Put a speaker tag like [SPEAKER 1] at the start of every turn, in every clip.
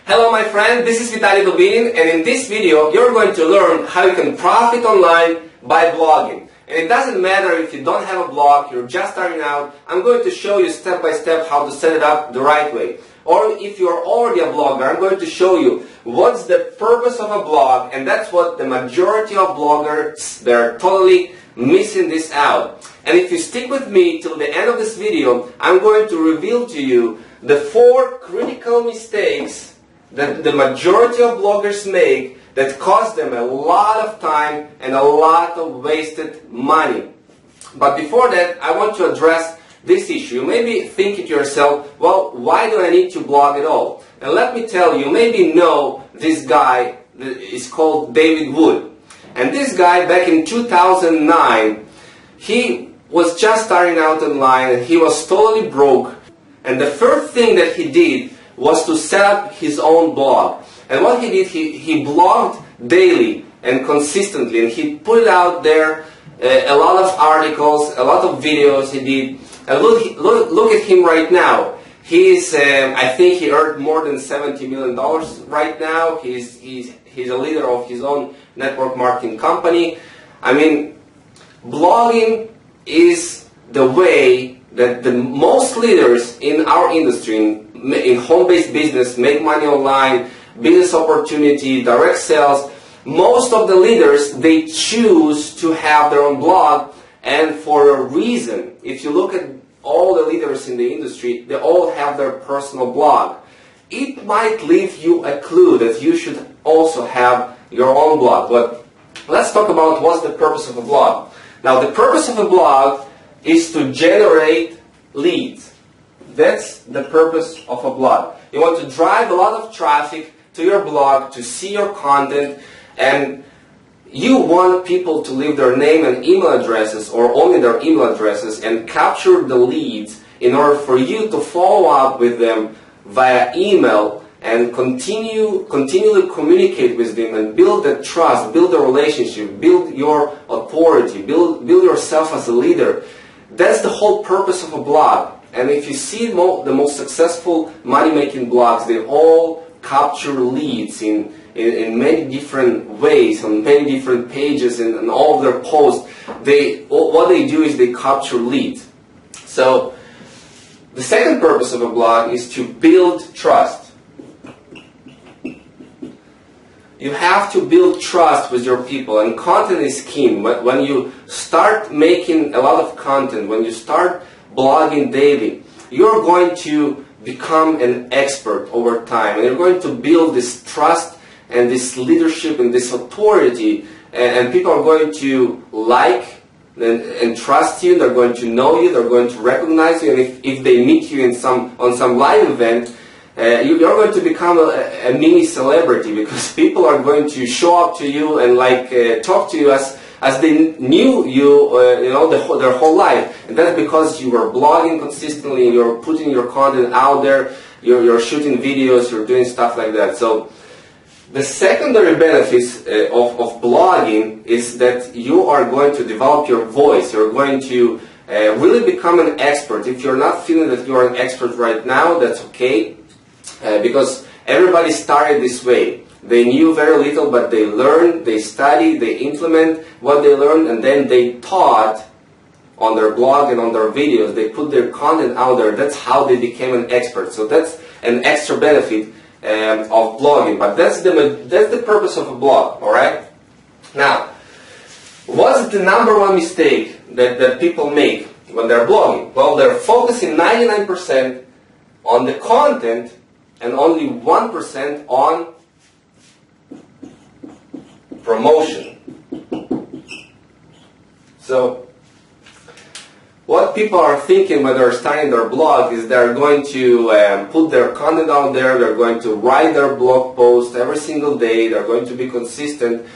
[SPEAKER 1] Hello my friend, this is Vitaly Dubinin, and in this video you're going to learn how you can profit online by blogging. And it doesn't matter if you don't have a blog, you're just starting out, I'm going to show you step by step how to set it up the right way. Or if you're already a blogger, I'm going to show you what's the purpose of a blog, and that's what the majority of bloggers, they're totally missing this out. And if you stick with me till the end of this video, I'm going to reveal to you the 4 critical mistakes that the majority of bloggers make that cost them a lot of time and a lot of wasted money. But before that, I want to address this issue. You may be thinking to yourself, well, why do I need to blog at all? And let me tell you, maybe know this guy is called David Wood. And this guy, back in 2009, he was just starting out online and he was totally broke. And the first thing that he did was to set up his own blog. And what he did, he blogged daily and consistently, and he put out there a lot of articles, a lot of videos he did. And look at him right now. He's, I think he earned more than $70 million right now. He's a leader of his own network marketing company. I mean, blogging is the way that the most leaders in our industry, in home-based business, make money online, business opportunity, direct sales. Most of the leaders, they choose to have their own blog, and for a reason. If you look at all the leaders in the industry, they all have their personal blog. It might leave you a clue that you should also have your own blog. But let's talk about what's the purpose of a blog. Now, the purpose of a blog is to generate leads. That's the purpose of a blog. You want to drive a lot of traffic to your blog, to see your content, and you want people to leave their name and email addresses, or only their email addresses, and capture the leads in order for you to follow up with them via email and continually communicate with them and build the trust, build the relationship, build your authority, build yourself as a leader. That's the whole purpose of a blog. And if you see the most successful money-making blogs, they all capture leads in many different ways, on many different pages, and all of their posts. What they do is they capture leads. So the second purpose of a blog is to build trust. You have to build trust with your people, and content is key. When you start making a lot of content, when you start blogging daily, you're going to become an expert over time, and you're going to build this trust and this leadership and this authority, and people are going to like and trust you. They're going to know you, they're going to recognize you, and if they meet you on some live event, you're going to become a mini celebrity, because people are going to show up to you and talk to you as they knew you, their whole life. And that's because you are blogging consistently, you're putting your content out there, you're shooting videos, you're doing stuff like that. So the secondary benefits of blogging is that you are going to develop your voice. You're going to really become an expert. If you're not feeling that you're an expert right now, that's okay, because everybody started this way. They knew very little, but they learned, they studied, they implement what they learned, and then they taught on their blog and on their videos. They put their content out there. That's how they became an expert. So that's an extra benefit of blogging. But that's the purpose of a blog, all right? Now, what's the number one mistake that people make when they're blogging? Well, they're focusing 99% on the content and only 1% on promotion. So what people are thinking when they're starting their blog is they're going to put their content out there, they're going to write their blog post every single day, they're going to be consistent,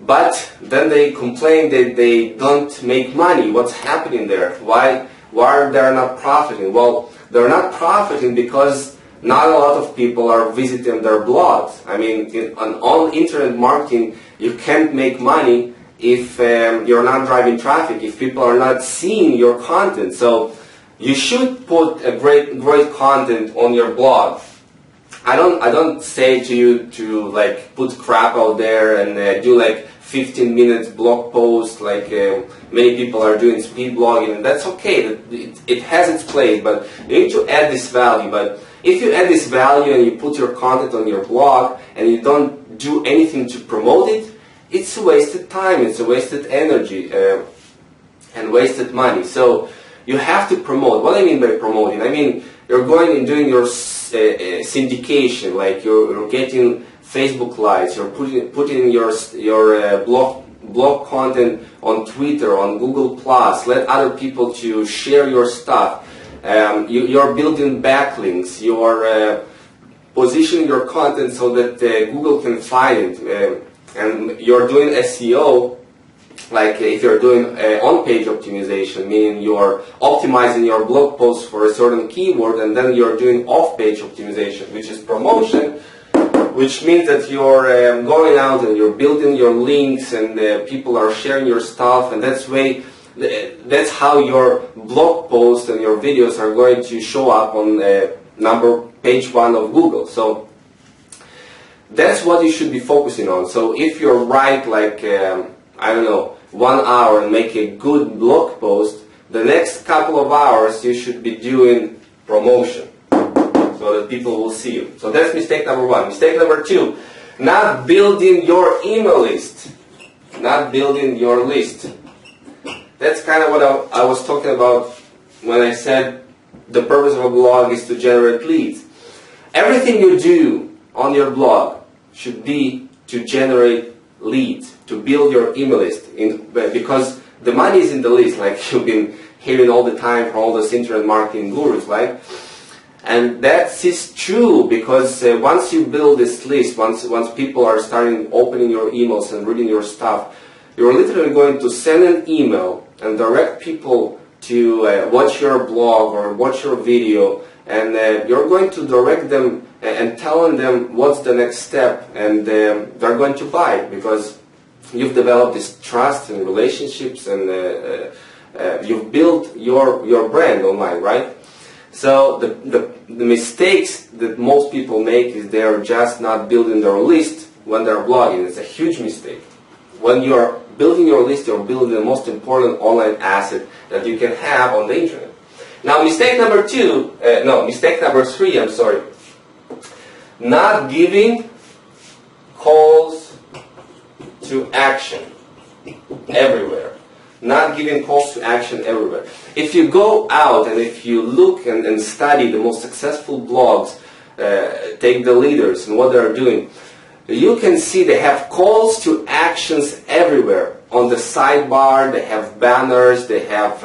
[SPEAKER 1] but then they complain that they don't make money. What's happening there? Why are they not profiting? Well, they're not profiting because not a lot of people are visiting their blogs. I mean, on internet marketing, you can't make money if you're not driving traffic, if people are not seeing your content. So you should put a great content on your blog. I don't say to you to like put crap out there and do like 15 minutes blog post like many people are doing speed blogging, and that's okay. It has its place, but you need to add this value. But if you add this value and you put your content on your blog and you don't do anything to promote it, it's a wasted time, it's a wasted energy and wasted money. So you have to promote. What I mean by promoting, I mean you're going and doing your syndication, like you're getting Facebook likes, you're putting your blog content on Twitter, on Google+, let other people to share your stuff. You're building backlinks, you're positioning your content so that Google can find it, and you're doing SEO, like if you're doing on-page optimization, meaning you're optimizing your blog post for a certain keyword, and then you're doing off-page optimization, which is promotion, which means that you're going out and you're building your links, and people are sharing your stuff, and that's how your blog posts and your videos are going to show up on page 1 of Google. So that's what you should be focusing on. So if you write like I don't know, 1 hour and make a good blog post, the next couple of hours you should be doing promotion so that people will see you. So that's mistake number 1. Mistake number 2, not building your email list. Not building your list. That's kind of what I was talking about when I said the purpose of a blog is to generate leads. Everything you do on your blog should be to generate leads, to build your email list, because the money is in the list, like you've been hearing all the time from all those internet marketing gurus, right? And that is true, because once you build this list, once people are starting opening your emails and reading your stuff, you're literally going to send an email and direct people to watch your blog or watch your video, and you're going to direct them and telling them what's the next step, and they're going to buy, because you've developed this trust and relationships, and you've built your brand online, right? So the mistakes that most people make is they're just not building their list when they're blogging. It's a huge mistake. When you're building your list, you're building the most important online asset that you can have on the internet. Now, mistake number 3, I'm sorry. Not giving calls to action everywhere. Not giving calls to action everywhere. If you go out and if you look and study the most successful blogs, take the leaders and what they're doing, you can see they have calls to actions everywhere. On the sidebar, they have banners, they have,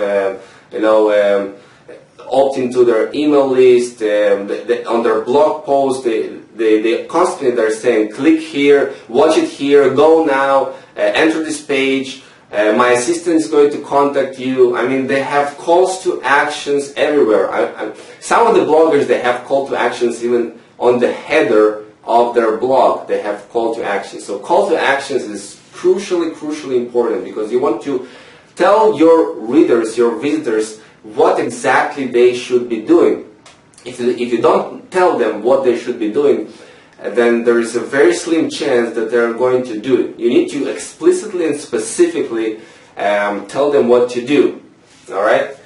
[SPEAKER 1] opt into their email list, on their blog posts, they constantly they're saying, click here, watch it here, go now, enter this page, my assistant is going to contact you. I mean, they have calls to actions everywhere. Some of the bloggers, they have call to actions even on the header of their blog. They have call to actions. So call to actions is crucially important, because you want to tell your readers, your visitors, what exactly they should be doing. If you don't tell them what they should be doing, then there is a very slim chance that they're going to do it. You need to explicitly and specifically tell them what to do. All right?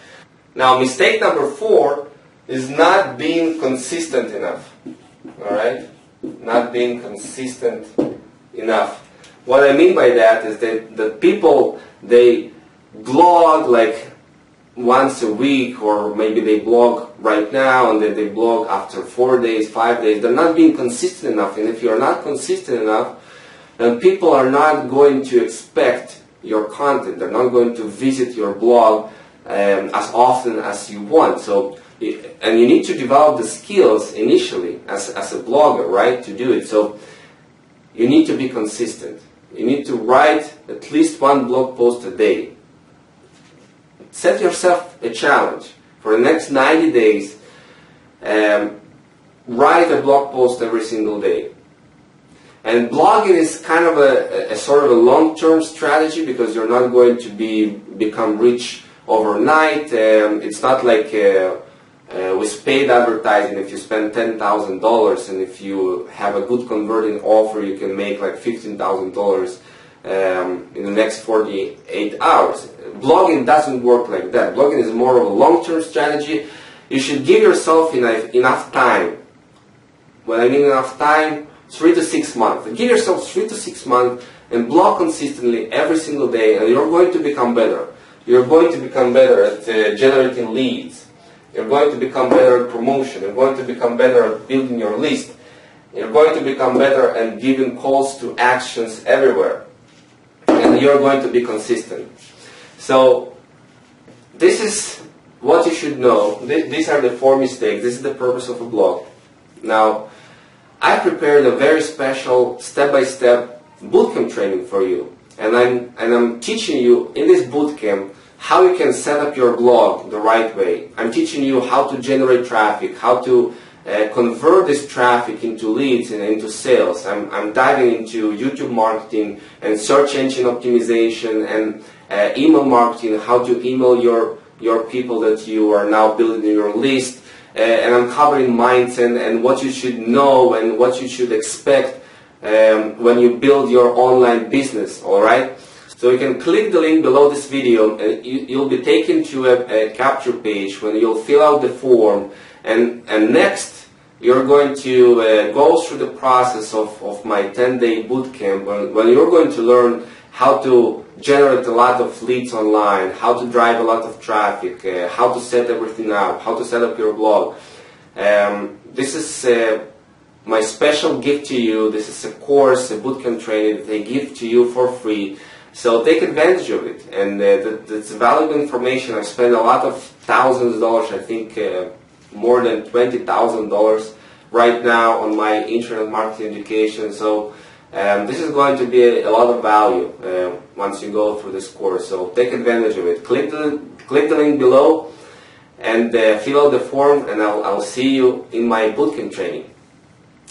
[SPEAKER 1] Now, mistake number 4 is not being consistent enough. All right? Not being consistent enough. What I mean by that is that people, they blog like once a week, or maybe they blog right now and then they blog after 4 days, 5 days. They're not being consistent enough, and if you're not consistent enough, then people are not going to expect your content. They're not going to visit your blog as often as you want. So, and you need to develop the skills initially as a blogger, right, to do it. So you need to be consistent. You need to write at least 1 blog post a day. Set yourself a challenge. For the next 90 days, write a blog post every single day. And blogging is kind of a sort of a long-term strategy, because you're not going to become rich overnight. It's not like with paid advertising. If you spend $10,000 and if you have a good converting offer, you can make like $15,000 in the next 48 hours. Blogging doesn't work like that. Blogging is more of a long-term strategy. You should give yourself enough time. When I mean enough time, 3 to 6 months. Give yourself 3 to 6 months and blog consistently every single day, and you're going to become better. You're going to become better at generating leads. You're going to become better at promotion. You're going to become better at building your list. You're going to become better at giving calls to actions everywhere. And you're going to be consistent. So this is what you should know. These are the 4 mistakes. This is the purpose of a blog. Now, I prepared a very special step-by-step bootcamp training for you. And I'm teaching you in this bootcamp how you can set up your blog the right way. I'm teaching you how to generate traffic, how to convert this traffic into leads and into sales. I'm diving into YouTube marketing and search engine optimization and email marketing, how to email your people that you are now building your list. And I'm covering mindset and what you should know and what you should expect when you build your online business, alright? So you can click the link below this video and you'll be taken to a capture page when you'll fill out the form, and next you're going to go through the process of my 10-day bootcamp when you're going to learn how to generate a lot of leads online, how to drive a lot of traffic, how to set everything up, how to set up your blog. This is my special gift to you. This is a course, a bootcamp training that I give to you for free. So take advantage of it, and that's valuable information. I spent a lot of thousands of dollars, I think more than $20,000 right now on my internet marketing education. So this is going to be a lot of value once you go through this course. So take advantage of it. Click the link below and fill out the form, and I'll see you in my bootcamp training.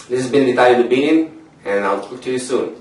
[SPEAKER 1] This has been Vitaly Dubinin, and I'll talk to you soon.